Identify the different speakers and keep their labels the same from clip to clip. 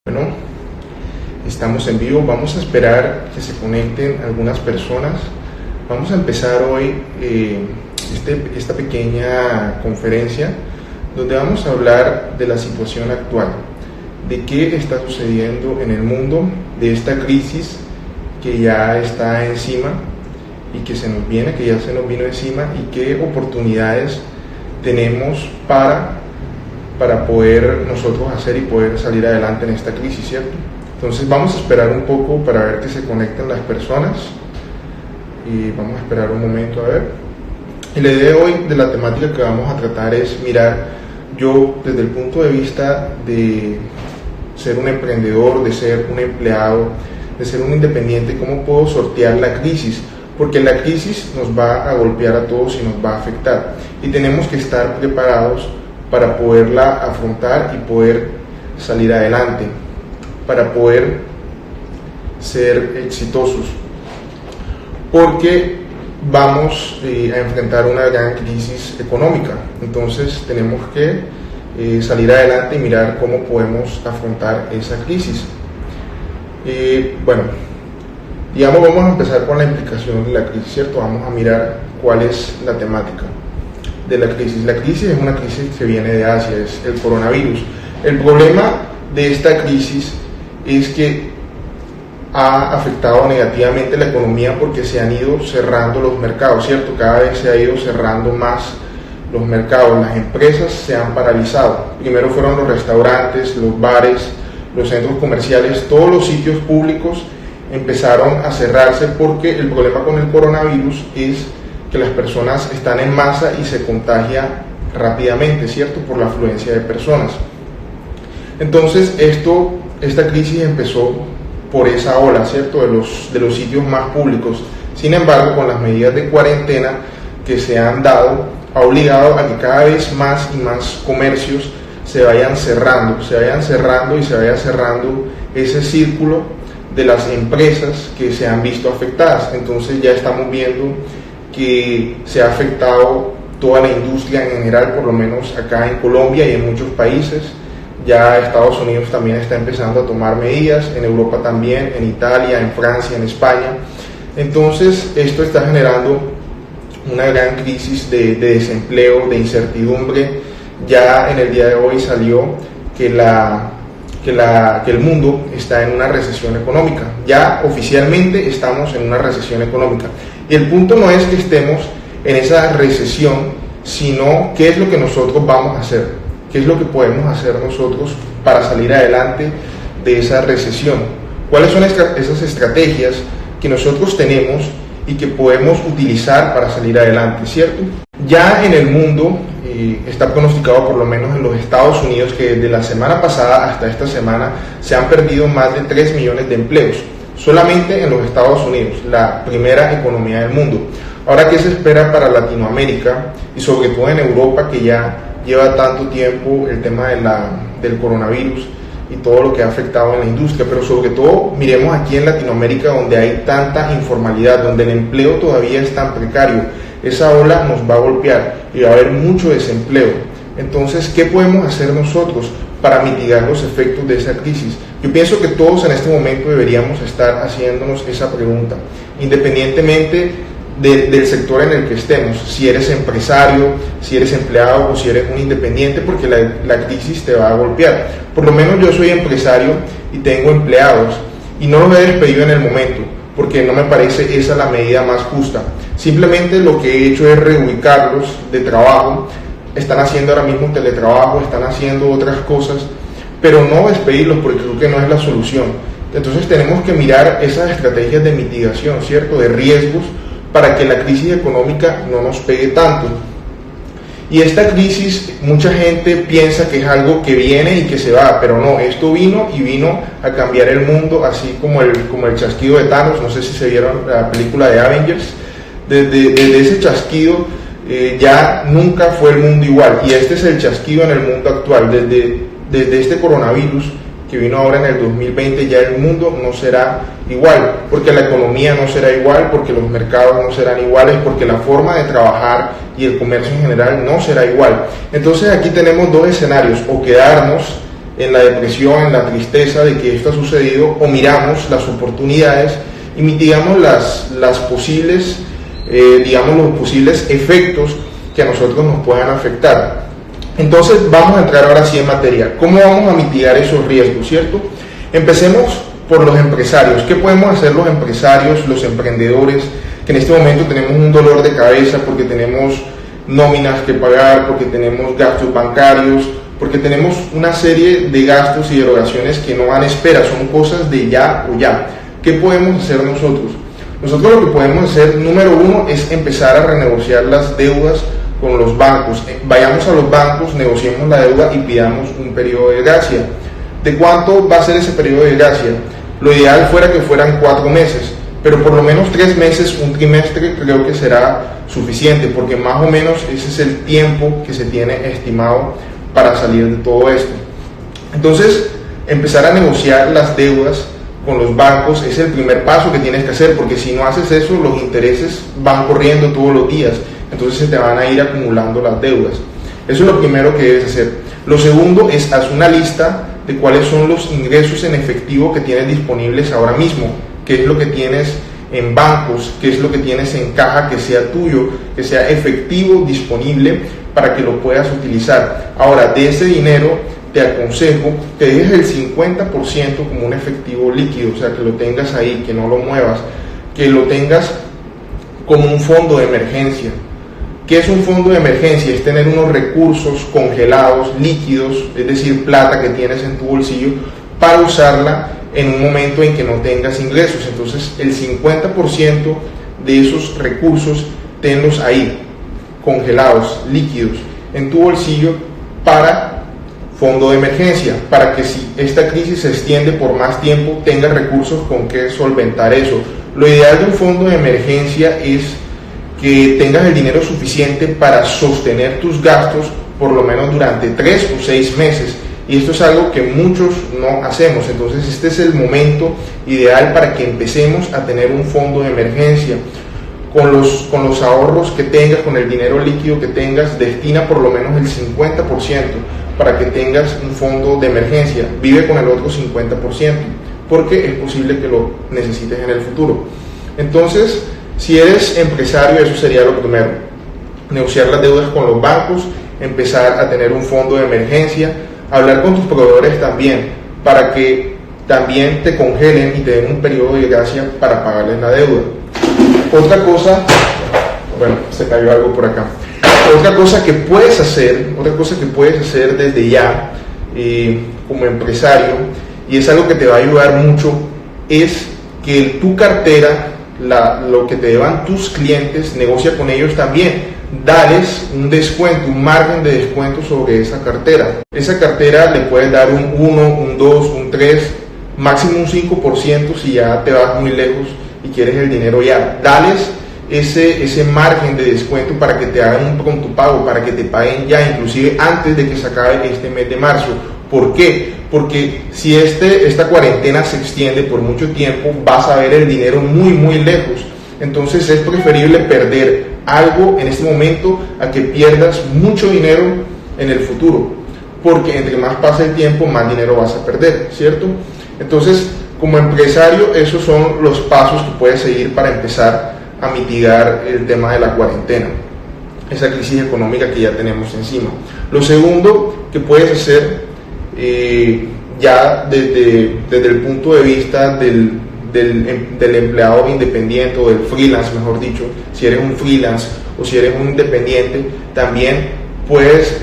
Speaker 1: Bueno, estamos en vivo, vamos a esperar que se conecten algunas personas. Vamos a empezar hoy esta pequeña conferencia donde vamos a hablar de la situación actual, de qué está sucediendo en el mundo, de esta crisis que ya está encima y que se nos viene, que ya se nos vino encima, y qué oportunidades tenemos para poder nosotros hacer y poder salir adelante en esta crisis, ¿cierto? Entonces vamos a esperar un poco para ver que se conecten las personas y vamos a esperar un momento a ver. Y la idea de hoy de la temática que vamos a tratar es mirar, yo desde el punto de vista de ser un emprendedor, de ser un empleado, de ser un independiente, cómo puedo sortear la crisis, porque la crisis nos va a golpear a todos y nos va a afectar y tenemos que estar preparados para poderla afrontar y poder salir adelante, para poder ser exitosos, porque vamos a enfrentar una gran crisis económica. Entonces tenemos que salir adelante y mirar cómo podemos afrontar esa crisis. Bueno, digamos, vamos a empezar con la implicación de la crisis, ¿cierto? Vamos a mirar cuál es la temática de la crisis. La crisis es una crisis que viene de Asia, es el coronavirus. El problema de esta crisis es que ha afectado negativamente la economía porque se han ido cerrando los mercados, ¿cierto? Cada vez se ha ido cerrando más los mercados, las empresas se han paralizado. Primero fueron los restaurantes, los bares, los centros comerciales, todos los sitios públicos empezaron a cerrarse porque el problema con el coronavirus es que las personas están en masa y se contagia rápidamente, ¿cierto? Por la afluencia de personas. Entonces esta crisis empezó por esa ola, ¿cierto? De los sitios más públicos. Sin embargo, con las medidas de cuarentena que se han dado, ha obligado a que cada vez más y más comercios se vayan cerrando y se vaya cerrando ese círculo de las empresas que se han visto afectadas. Entonces ya estamos viendo que se ha afectado toda la industria en general, por lo menos acá en Colombia y en muchos países. Ya Estados Unidos también está empezando a tomar medidas, en Europa también, en Italia, en Francia, en España. Entonces esto está generando una gran crisis de desempleo, de incertidumbre. Ya en el día de hoy salió que el mundo está en una recesión económica. Ya oficialmente estamos en una recesión económica. Y el punto no es que estemos en esa recesión, sino qué es lo que nosotros vamos a hacer, qué es lo que podemos hacer nosotros para salir adelante de esa recesión. ¿Cuáles son esas estrategias que nosotros tenemos y que podemos utilizar para salir adelante, ¿cierto? Ya en el mundo está pronosticado, por lo menos en los Estados Unidos, que desde la semana pasada hasta esta semana se han perdido más de 3 millones de empleos, solamente en los Estados Unidos, la primera economía del mundo. Ahora, ¿qué se espera para Latinoamérica y sobre todo en Europa, que ya lleva tanto tiempo el tema del coronavirus y todo lo que ha afectado en la industria? Pero sobre todo miremos aquí en Latinoamérica, donde hay tanta informalidad, donde el empleo todavía es tan precario. Esa ola nos va a golpear y va a haber mucho desempleo. Entonces, ¿qué podemos hacer nosotros para mitigar los efectos de esa crisis? Yo pienso que todos en este momento deberíamos estar haciéndonos esa pregunta, independientemente del sector en el que estemos, si eres empresario, si eres empleado o si eres un independiente, porque la crisis te va a golpear. Por lo menos yo soy empresario y tengo empleados y no los he despedido en el momento, porque no me parece esa la medida más justa. Simplemente lo que he hecho es reubicarlos de trabajo, están haciendo ahora mismo teletrabajo, están haciendo otras cosas, pero no despedirlos porque creo que no es la solución. Entonces tenemos que mirar esas estrategias de mitigación, ¿cierto?, de riesgos, para que la crisis económica no nos pegue tanto. Y esta crisis, mucha gente piensa que es algo que viene y que se va, pero no, esto vino a cambiar el mundo, así como el chasquido de Thanos. No sé si se vieron la película de Avengers. Desde ese chasquido ya nunca fue el mundo igual, y este es el chasquido en el mundo actual. Desde este coronavirus que vino ahora en el 2020, ya el mundo no será igual, porque la economía no será igual, porque los mercados no serán iguales, porque la forma de trabajar y el comercio en general no será igual. Entonces aquí tenemos dos escenarios: o quedarnos en la depresión, en la tristeza de que esto ha sucedido, o miramos las oportunidades y mitigamos los posibles efectos que a nosotros nos puedan afectar. Entonces vamos a entrar ahora sí en materia. ¿Cómo vamos a mitigar esos riesgos, cierto? Empecemos por los empresarios. ¿Qué podemos hacer los empresarios, los emprendedores, que en este momento tenemos un dolor de cabeza porque tenemos nóminas que pagar, porque tenemos gastos bancarios, porque tenemos una serie de gastos y erogaciones que no dan espera, son cosas de ya o ya? ¿Qué podemos hacer nosotros? Nosotros lo que podemos hacer, número uno, es empezar a renegociar las deudas con los bancos. Vayamos a los bancos, negociemos la deuda y pidamos un periodo de gracia. ¿De cuánto va a ser ese periodo de gracia? Lo ideal fuera que fueran 4 meses, pero por lo menos 3 meses, un trimestre, creo que será suficiente, porque más o menos ese es el tiempo que se tiene estimado para salir de todo esto. Entonces, empezar a negociar las deudas con los bancos es el primer paso que tienes que hacer, porque si no haces eso, los intereses van corriendo todos los días, entonces se te van a ir acumulando las deudas. Eso es lo primero que debes hacer. Lo segundo es haz una lista de cuáles son los ingresos en efectivo que tienes disponibles ahora mismo, qué es lo que tienes en bancos, qué es lo que tienes en caja que sea tuyo, que sea efectivo, disponible para que lo puedas utilizar. Ahora, de ese dinero te aconsejo que dejes el 50% como un efectivo líquido, o sea, que lo tengas ahí, que no lo muevas, que lo tengas como un fondo de emergencia. ¿Qué es un fondo de emergencia? Es tener unos recursos congelados, líquidos, es decir, plata que tienes en tu bolsillo para usarla en un momento en que no tengas ingresos. Entonces, el 50% de esos recursos tenlos ahí, congelados, líquidos, en tu bolsillo para fondo de emergencia, para que si esta crisis se extiende por más tiempo, tengas recursos con que solventar eso. Lo ideal de un fondo de emergencia es que tengas el dinero suficiente para sostener tus gastos por lo menos durante 3 o 6 meses. Y esto es algo que muchos no hacemos. Entonces este es el momento ideal para que empecemos a tener un fondo de emergencia. Con los ahorros que tengas, con el dinero líquido que tengas, destina por lo menos el 50% para que tengas un fondo de emergencia. Vive con el otro 50%, porque es posible que lo necesites en el futuro. Entonces, si eres empresario, eso sería lo primero: negociar las deudas con los bancos, empezar a tener un fondo de emergencia, hablar con tus proveedores también, para que también te congelen y te den un periodo de gracia para pagarles la deuda. Otra cosa, bueno, se cayó algo por acá. Otra cosa que puedes hacer desde ya como empresario, y es algo que te va a ayudar mucho, es que tu cartera, lo que te deban tus clientes, negocia con ellos también. Dales un descuento, un margen de descuento sobre esa cartera. Esa cartera le puedes dar un 1, un 2, un 3, máximo un 5% si ya te vas muy lejos y quieres el dinero ya. Dales ese margen de descuento para que te hagan un pronto pago, para que te paguen ya, inclusive antes de que se acabe este mes de marzo. ¿Por qué? Porque si esta cuarentena se extiende por mucho tiempo, vas a ver el dinero muy muy lejos. Entonces es preferible perder algo en este momento a que pierdas mucho dinero en el futuro, porque entre más pasa el tiempo, más dinero vas a perder, ¿cierto? Entonces, como empresario, esos son los pasos que puedes seguir para empezar a mitigar el tema de la cuarentena, esa crisis económica que ya tenemos encima. Lo segundo que puedes hacer, ya desde el punto de vista del empleado independiente o del freelance, mejor dicho, si eres un freelance o si eres un independiente, también puedes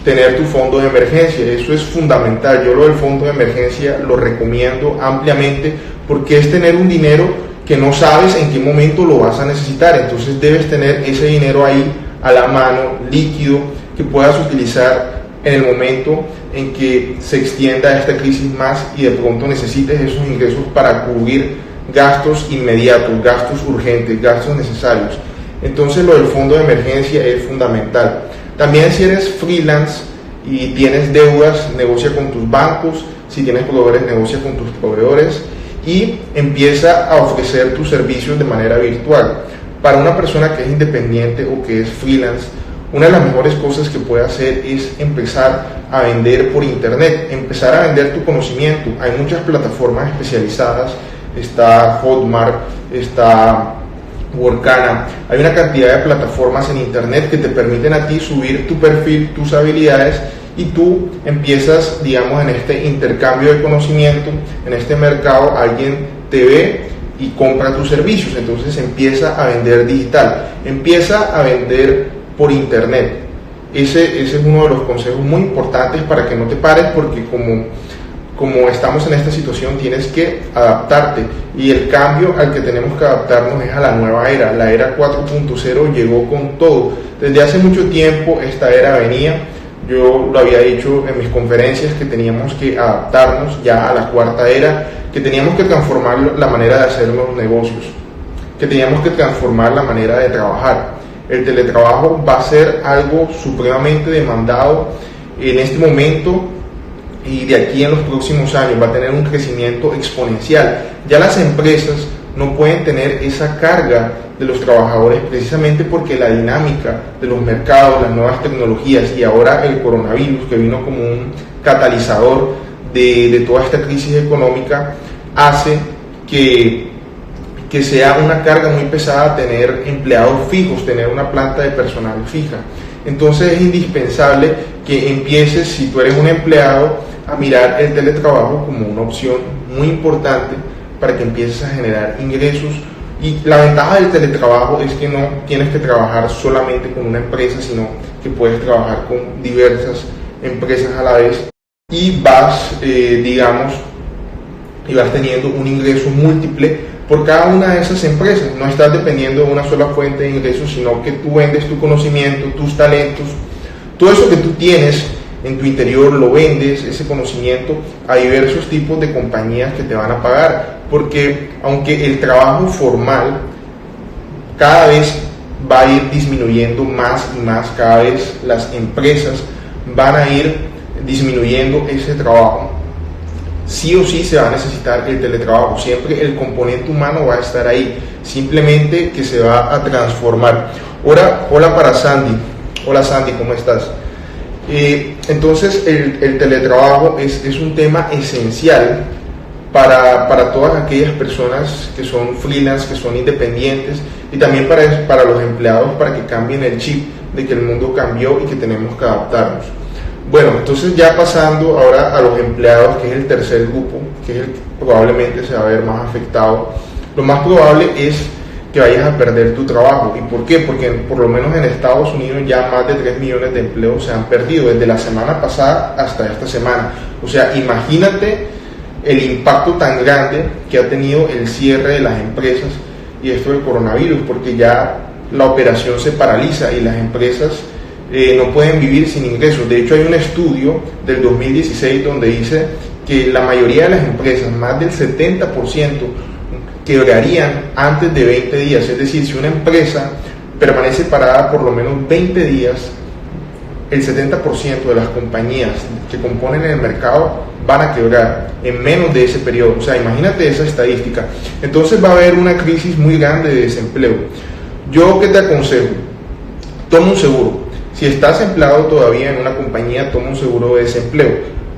Speaker 1: tener tu fondo de emergencia. Eso es fundamental. Yo lo del fondo de emergencia lo recomiendo ampliamente, porque es tener un dinero que no sabes en qué momento lo vas a necesitar. Entonces debes tener ese dinero ahí a la mano, líquido, que puedas utilizar en el momento en que se extienda esta crisis más y de pronto necesites esos ingresos para cubrir gastos inmediatos, gastos urgentes, gastos necesarios. Entonces lo del fondo de emergencia es fundamental. También si eres freelance y tienes deudas, negocia con tus bancos. Si tienes proveedores, negocia con tus proveedores y empieza a ofrecer tus servicios de manera virtual. Para una persona que es independiente o que es freelance, una de las mejores cosas que puedes hacer es empezar a vender por internet, empezar a vender tu conocimiento. Hay muchas plataformas especializadas, está Hotmart, está Workana, hay una cantidad de plataformas en internet que te permiten a ti subir tu perfil, tus habilidades, y tú empiezas, digamos, en este intercambio de conocimiento, en este mercado, alguien te ve y compra tus servicios, entonces empieza a vender digital, empieza a vender por internet. Ese es uno de los consejos muy importantes para que no te pares, porque como estamos en esta situación tienes que adaptarte, y el cambio al que tenemos que adaptarnos es a la nueva era. La era 4.0 llegó con todo. Desde hace mucho tiempo esta era venía. Yo lo había dicho en mis conferencias que teníamos que adaptarnos ya a la cuarta era, que teníamos que transformar la manera de hacer los negocios, que teníamos que transformar la manera de trabajar. El teletrabajo va a ser algo supremamente demandado en este momento, y de aquí en los próximos años va a tener un crecimiento exponencial. Ya las empresas no pueden tener esa carga de los trabajadores, precisamente porque la dinámica de los mercados, las nuevas tecnologías y ahora el coronavirus, que vino como un catalizador de toda esta crisis económica, hace que sea una carga muy pesada tener empleados fijos, tener una planta de personal fija. Entonces es indispensable que empieces, si tú eres un empleado, a mirar el teletrabajo como una opción muy importante para que empieces a generar ingresos. Y la ventaja del teletrabajo es que no tienes que trabajar solamente con una empresa, sino que puedes trabajar con diversas empresas a la vez, y vas, digamos, y vas teniendo un ingreso múltiple por cada una de esas empresas. No estás dependiendo de una sola fuente de ingresos, sino que tú vendes tu conocimiento, tus talentos, todo eso que tú tienes en tu interior, lo vendes, ese conocimiento, a diversos tipos de compañías que te van a pagar. Porque aunque el trabajo formal cada vez va a ir disminuyendo más y más, cada vez las empresas van a ir disminuyendo ese trabajo, sí o sí se va a necesitar el teletrabajo. Siempre el componente humano va a estar ahí, simplemente que se va a transformar. Hola para Sandy. Hola Sandy, ¿cómo estás? Entonces el teletrabajo es un tema esencial para todas aquellas personas que son freelance, que son independientes, y también para los empleados, para que cambien el chip de que el mundo cambió y que tenemos que adaptarnos. Bueno, entonces ya pasando ahora a los empleados, que es el tercer grupo, que es el que probablemente se va a ver más afectado. Lo más probable es que vayas a perder tu trabajo. ¿Y por qué? Porque por lo menos en Estados Unidos ya más de 3 millones de empleos se han perdido desde la semana pasada hasta esta semana. O sea, imagínate el impacto tan grande que ha tenido el cierre de las empresas y esto del coronavirus, porque ya la operación se paraliza y las empresas no pueden vivir sin ingresos. De hecho, hay un estudio del 2016 donde dice que la mayoría de las empresas, más del 70%, quebrarían antes de 20 días. Es decir, si una empresa permanece parada por lo menos 20 días, el 70% de las compañías que componen el mercado van a quebrar en menos de ese periodo. O sea, imagínate esa estadística. Entonces va a haber una crisis muy grande de desempleo. Yo, ¿qué te aconsejo? Toma un seguro. Si estás empleado todavía en una compañía, toma un seguro de desempleo.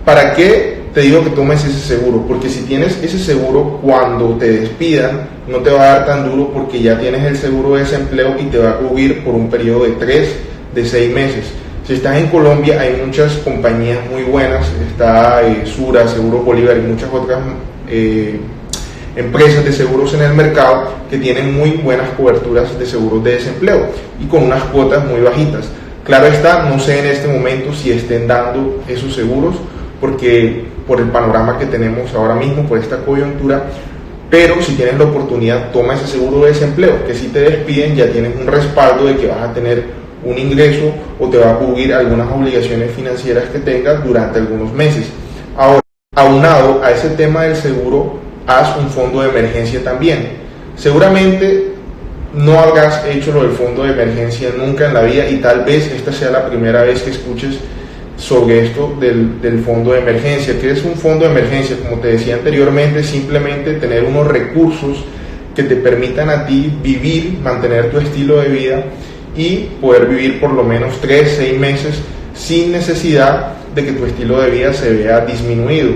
Speaker 1: ¿Para qué te digo que tomes ese seguro? Porque si tienes ese seguro, cuando te despidan, no te va a dar tan duro, porque ya tienes el seguro de desempleo y te va a cubrir por un periodo de 3, de 6 meses. Si estás en Colombia, hay muchas compañías muy buenas, está Sura, Seguro Bolívar y muchas otras empresas de seguros en el mercado que tienen muy buenas coberturas de seguros de desempleo y con unas cuotas muy bajitas. Claro está, no sé en este momento si estén dando esos seguros, porque por el panorama que tenemos ahora mismo, por esta coyuntura, pero si tienes la oportunidad, toma ese seguro de desempleo, que si te despiden ya tienes un respaldo de que vas a tener un ingreso o te va a cubrir algunas obligaciones financieras que tengas durante algunos meses. Ahora, aunado a ese tema del seguro, haz un fondo de emergencia también. Seguramente no habrás hecho lo del fondo de emergencia nunca en la vida, y tal vez esta sea la primera vez que escuches sobre esto del fondo de emergencia. ¿Qué es un fondo de emergencia? Como te decía anteriormente, simplemente tener unos recursos que te permitan a ti vivir, mantener tu estilo de vida y poder vivir por lo menos 3, 6 meses sin necesidad de que tu estilo de vida se vea disminuido.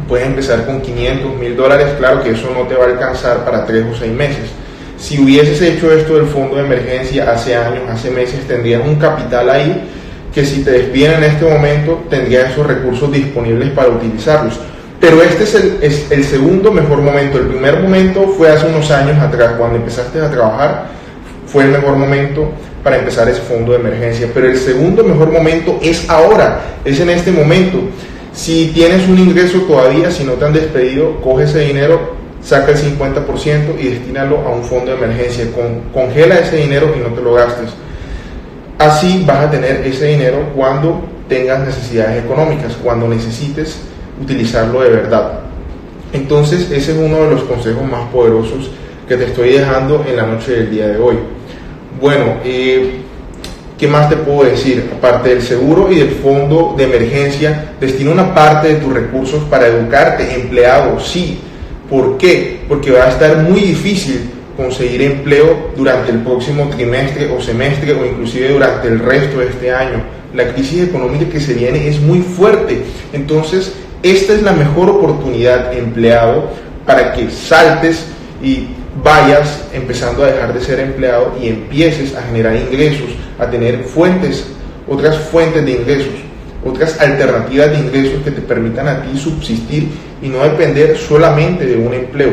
Speaker 1: Puedes empezar con 500, $1000, claro que eso no te va a alcanzar para 3 o 6 meses. Si hubieses hecho esto del fondo de emergencia hace años, hace meses, tendrías un capital ahí que si te despiden en este momento, tendrías esos recursos disponibles para utilizarlos. Pero este es el segundo mejor momento. El primer momento fue hace unos años atrás, cuando empezaste a trabajar, fue el mejor momento para empezar ese fondo de emergencia. Pero el segundo mejor momento es ahora, es en este momento. Si tienes un ingreso todavía, si no te han despedido, coge ese dinero, saca el 50% y destínalo a un fondo de emergencia. Congela ese dinero y no te lo gastes. Así vas a tener ese dinero cuando tengas necesidades económicas, cuando necesites utilizarlo de verdad. Entonces ese es uno de los consejos más poderosos que te estoy dejando en la noche del día de hoy. Bueno, ¿qué más te puedo decir? Aparte del seguro y del fondo de emergencia, destina una parte de tus recursos para educarte. Empleado, sí. ¿Por qué? Porque va a estar muy difícil conseguir empleo durante el próximo trimestre o semestre o inclusive durante el resto de este año. La crisis económica que se viene es muy fuerte. Entonces, esta es la mejor oportunidad, empleado, para que saltes y vayas empezando a dejar de ser empleado y empieces a generar ingresos, a tener otras fuentes de ingresos, otras alternativas de ingresos que te permitan a ti subsistir y no depender solamente de un empleo.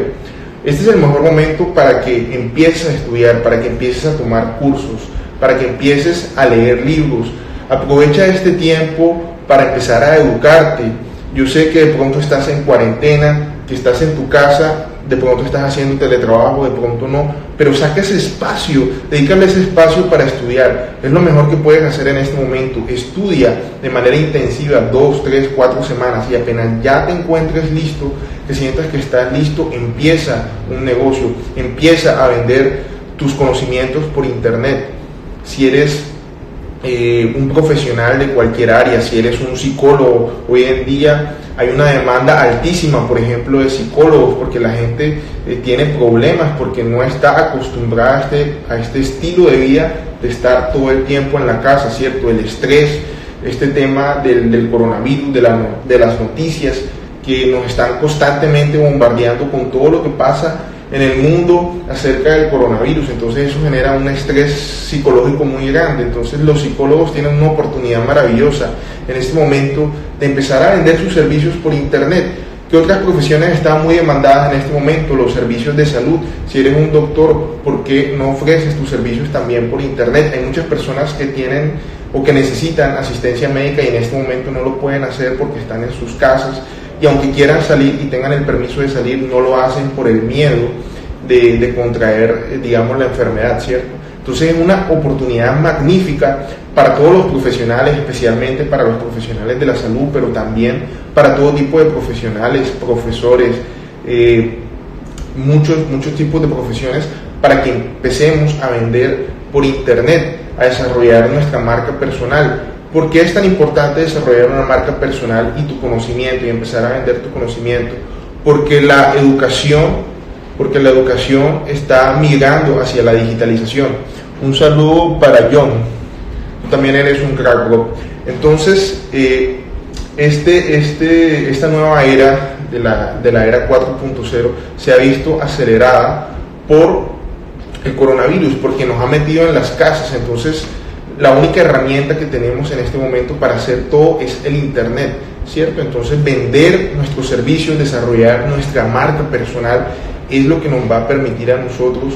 Speaker 1: Este es el mejor momento para que empieces a estudiar, para que empieces a tomar cursos, para que empieces a leer libros. Aprovecha este tiempo para empezar a educarte. Yo sé que de pronto estás en cuarentena, que estás en tu casa, de pronto estás haciendo teletrabajo, de pronto no, pero saca ese espacio, dedícale ese espacio para estudiar. Es lo mejor que puedes hacer en este momento. Estudia de manera intensiva 2, 3, 4 semanas y apenas ya te encuentres listo, que sientas que estás listo, empieza un negocio, empieza a vender tus conocimientos por internet. Si eres un profesional de cualquier área, si eres un psicólogo, hoy en día hay una demanda altísima, por ejemplo, de psicólogos, porque la gente tiene problemas, porque no está acostumbrada a este estilo de vida de estar todo el tiempo en la casa, ¿cierto? El estrés, este tema del coronavirus, de las noticias que nos están constantemente bombardeando con todo lo que pasa en el mundo acerca del coronavirus. Entonces eso genera un estrés psicológico muy grande. Entonces los psicólogos tienen una oportunidad maravillosa en este momento de empezar a vender sus servicios por internet. ¿Qué otras profesiones están muy demandadas en este momento? Los servicios de salud. Si eres un doctor, ¿por qué no ofreces tus servicios también por internet? Hay muchas personas que tienen o que necesitan asistencia médica y en este momento no lo pueden hacer porque están en sus casas, y aunque quieran salir y tengan el permiso de salir, no lo hacen por el miedo de contraer, digamos, la enfermedad, ¿cierto? Entonces es una oportunidad magnífica para todos los profesionales, especialmente para los profesionales de la salud, pero también para todo tipo de profesionales, profesores, muchos tipos de profesiones, para que empecemos a vender por internet, a desarrollar nuestra marca personal. ¿Por qué es tan importante desarrollar una marca personal y tu conocimiento y empezar a vender tu conocimiento? Porque la educación está migrando hacia la digitalización. Un saludo para John, tú también eres un crack, bro. Entonces, esta nueva era de la era 4.0 se ha visto acelerada por el coronavirus, porque nos ha metido en las casas. Entonces, la única herramienta que tenemos en este momento para hacer todo es el internet, ¿cierto? Entonces vender nuestros servicios, desarrollar nuestra marca personal es lo que nos va a permitir a nosotros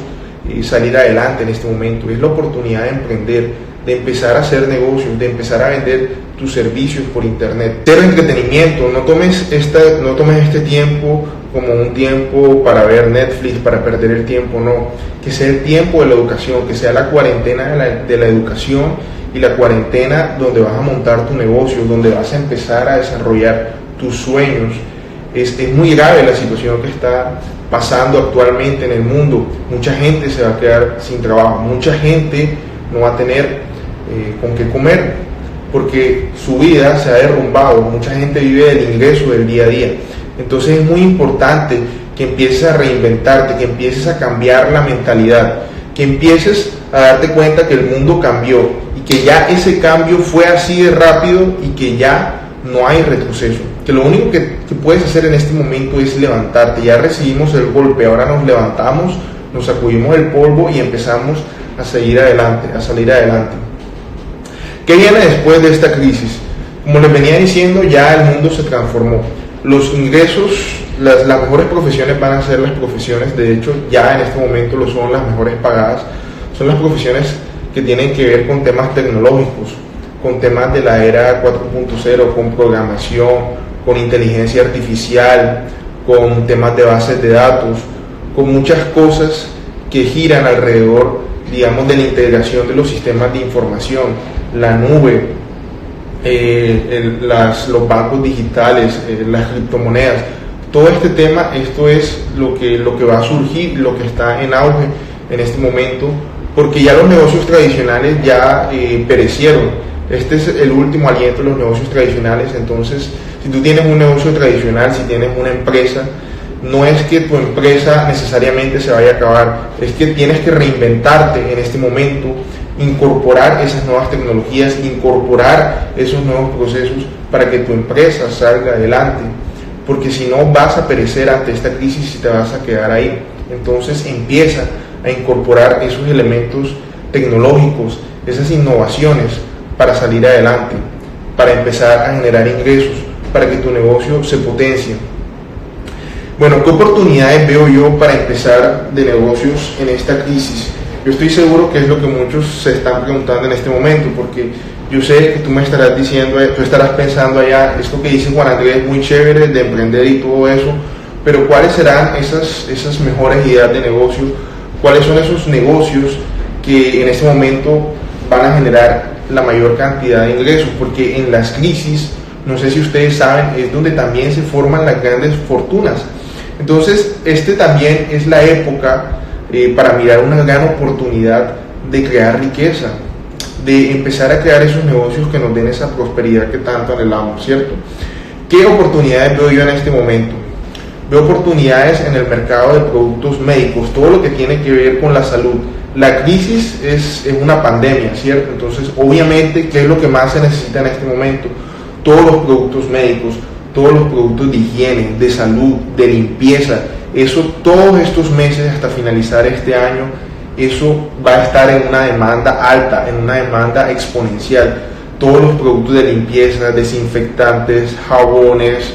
Speaker 1: salir adelante en este momento. Es la oportunidad de emprender, de empezar a hacer negocios, de empezar a vender tus servicios por internet. Cero entretenimiento, no tomes este tiempo como un tiempo para ver Netflix, para perder el tiempo, no. Que sea el tiempo de la educación, que sea la cuarentena de la educación y la cuarentena donde vas a montar tu negocio, donde vas a empezar a desarrollar tus sueños. Es muy grave la situación que está pasando actualmente en el mundo. Mucha gente se va a quedar sin trabajo, mucha gente no va a tener con qué comer, porque su vida se ha derrumbado. Mucha gente vive del ingreso del día a día. Entonces es muy importante que empieces a reinventarte, que empieces a cambiar la mentalidad, que empieces a darte cuenta que el mundo cambió y que ya ese cambio fue así de rápido y que ya no hay retroceso, que lo único que puedes hacer en este momento es levantarte. Ya recibimos el golpe, ahora nos levantamos, nos sacudimos el polvo y empezamos a seguir adelante, a salir adelante. ¿Qué viene después de esta crisis? Como les venía diciendo, ya el mundo se transformó. Los ingresos, las mejores profesiones van a ser las profesiones, de hecho ya en este momento lo son, las mejores pagadas, son las profesiones que tienen que ver con temas tecnológicos, con temas de la era 4.0, con programación, con inteligencia artificial, con temas de bases de datos, con muchas cosas que giran alrededor, digamos, de la integración de los sistemas de información, la nube, los bancos digitales, las criptomonedas. Todo este tema, esto es lo que va a surgir, lo que está en auge en este momento, porque ya los negocios tradicionales ya perecieron. Este es el último aliento de los negocios tradicionales. Entonces, si tú tienes un negocio tradicional, si tienes una empresa, no es que tu empresa necesariamente se vaya a acabar, es que tienes que reinventarte en este momento, incorporar esas nuevas tecnologías, incorporar esos nuevos procesos para que tu empresa salga adelante, porque si no vas a perecer ante esta crisis y te vas a quedar ahí. Entonces empieza a incorporar esos elementos tecnológicos, esas innovaciones para salir adelante, para empezar a generar ingresos, para que tu negocio se potencie. Bueno, ¿qué oportunidades veo yo para empezar de negocios en esta crisis? Yo estoy seguro que es lo que muchos se están preguntando en este momento, porque yo sé que tú me estarás diciendo, tú estarás pensando allá, esto que dice Juan Andrés es muy chévere, de emprender y todo eso, pero ¿cuáles serán esas mejores ideas de negocio? ¿Cuáles son esos negocios que en este momento van a generar la mayor cantidad de ingresos? Porque en las crisis, no sé si ustedes saben, es donde también se forman las grandes fortunas. Entonces, también es la época para mirar una gran oportunidad de crear riqueza, de empezar a crear esos negocios que nos den esa prosperidad que tanto anhelamos, ¿cierto? ¿Qué oportunidades veo yo en este momento? Veo oportunidades en el mercado de productos médicos, todo lo que tiene que ver con la salud. La crisis es una pandemia, ¿cierto? Entonces, obviamente, ¿qué es lo que más se necesita en este momento? Todos los productos médicos, todos los productos de higiene, de salud, de limpieza. Eso todos estos meses hasta finalizar este año, eso va a estar en una demanda alta, en una demanda exponencial. Todos los productos de limpieza, desinfectantes, jabones,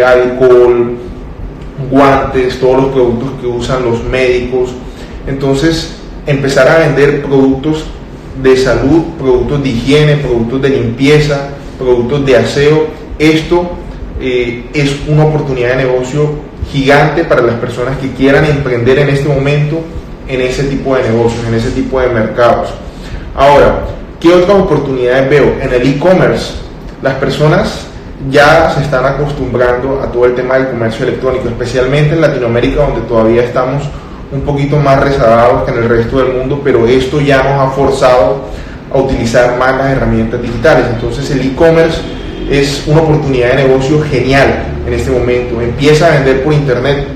Speaker 1: alcohol, guantes, todos los productos que usan los médicos. Entonces, empezar a vender productos de salud, productos de higiene, productos de limpieza, productos de aseo. Esto es una oportunidad de negocio gigante para las personas que quieran emprender en este momento en ese tipo de negocios, en ese tipo de mercados. Ahora, ¿qué otras oportunidades veo? En el e-commerce, las personas ya se están acostumbrando a todo el tema del comercio electrónico, especialmente en Latinoamérica, donde todavía estamos un poquito más rezagados que en el resto del mundo, pero esto ya nos ha forzado a utilizar más las herramientas digitales. Entonces el e-commerce es una oportunidad de negocio genial en este momento. Empieza a vender por internet.